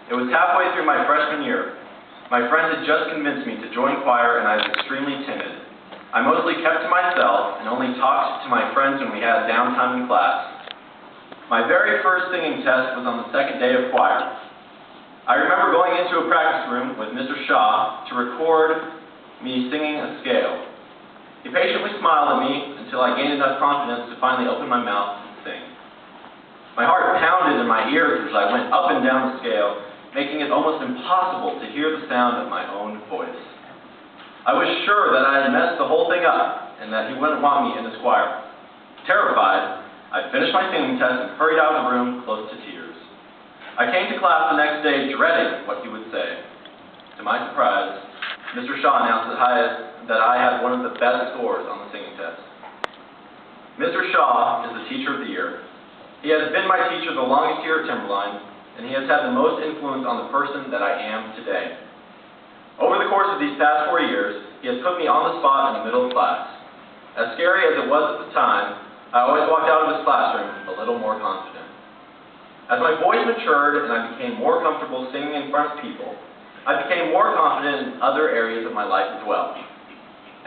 It was halfway through my freshman year. My friend had just convinced me to join choir, and I was extremely timid. I mostly kept to myself and only talked to my friends when we had downtime in class. My very first singing test was on the second day of choir. I remember going into a practice room with Mr. Shaw to record me singing a scale. He patiently smiled at me until I gained enough confidence to finally open my mouth and sing. My heart pounded in my ears as I went up and down the scale, making it almost impossible to hear the sound of my own voice. I was sure that I had messed the whole thing up and that he wouldn't want me in his choir. Terrified, I finished my singing test and hurried out of the room close to tears. I came to class the next day dreading what he would say. To my surprise, Mr. Shaw announced that I had one of the best scores on the singing test. Mr. Shaw is the teacher of the year. He has been my teacher the longest here at Timberline, and he has had the most influence on the person that I am today. Over the course of these past 4 years, he has put me on the spot in the middle of class. As scary as it was at the time, I always walked out of his classroom a little more confident. As my voice matured and I became more comfortable singing in front of people, I became more confident in other areas of my life as well.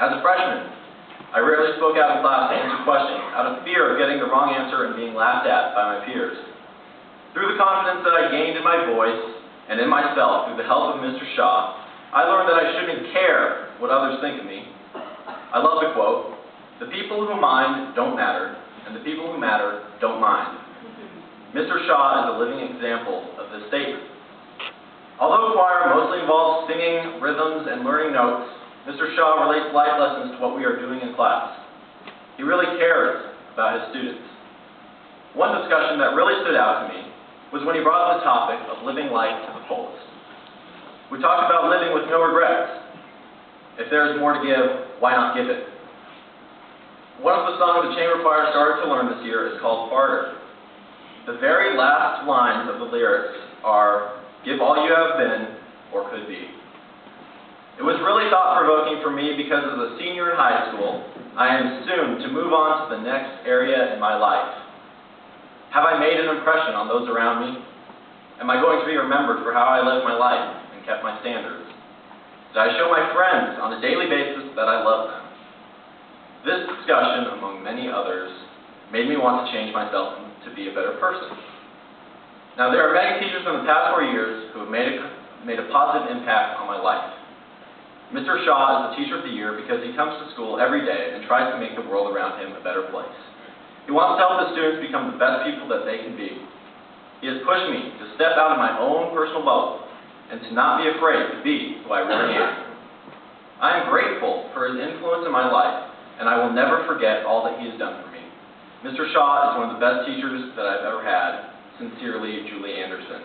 As a freshman, I rarely spoke out in class to answer questions out of fear of getting the wrong answer and being laughed at by my peers. Through the confidence that I gained in my voice and in myself through the help of Mr. Shaw, I learned that I shouldn't care what others think of me. I love the quote, "The people who mind don't matter, and the people who matter don't mind." Mr. Shaw is a living example of this statement. Although choir mostly involves singing, rhythms, and learning notes, Mr. Shaw relates life lessons to what we are doing in class. He really cares about his students. One discussion that really stood out to me was when he brought up the topic of living life to the fullest. We talked about living with no regrets. If there is more to give, why not give it? One of the songs the chamber choir started to learn this year is called Barter. The very last lines of the lyrics are, "Give all you have been or could be." It was really thought-provoking for me because as a senior in high school, I am soon to move on to the next area in my life. Have I made an impression on those around me? Am I going to be remembered for how I lived my life and kept my standards? Did I show my friends on a daily basis that I love them? This discussion, among many others, made me want to change myself to be a better person. Now, there are many teachers in the past 4 years who have made a positive impact on my life. Mr. Shaw is the teacher of the year because he comes to school every day and tries to make the world around him a better place. He wants to help the students become the best people that they can be. He has pushed me to step out of my own personal bubble and to not be afraid to be who I really am. I am grateful for his influence in my life, and I will never forget all that he has done for me. Mr. Shaw is one of the best teachers that I've ever had. Sincerely, Julie Anderson.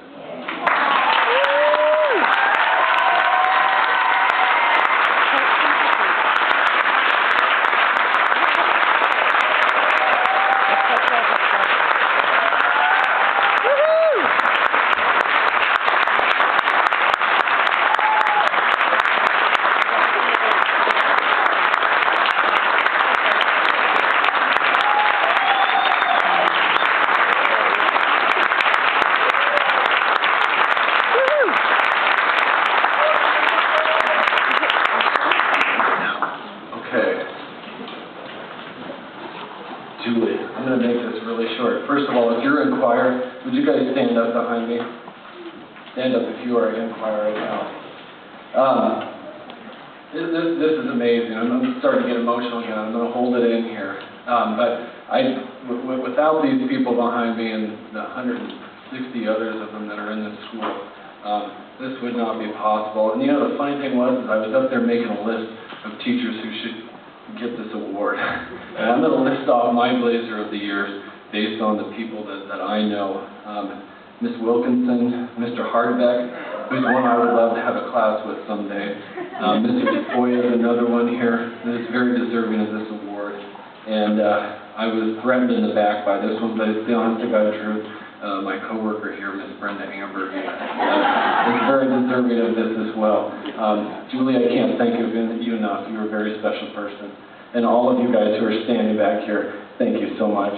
Julie, I'm going to make this really short. First of all, if you're in choir, would you guys stand up behind me? Stand up if you are in choir right now. This is amazing. I'm starting to get emotional again. I'm going to hold it in here. But without these people behind me and the 160 others of them that are in this school, this would not be possible. And you know, the funny thing was, I was up there making a list of teachers who should get this award. And I'm going to list off my Blazer of the years based on the people that I know. Ms. Wilkinson, Mr. Hardbeck, who's one I would love to have a class with someday. Mr. DeFoy is another one here that is very deserving of this award. And I was threatened in the back by this one, but it's the honest to God truth. My coworker here, Miss Brenda Amberg, is very deserving of this as well. Julie, I can't thank you enough. You're a very special person. And all of you guys who are standing back here, thank you so much.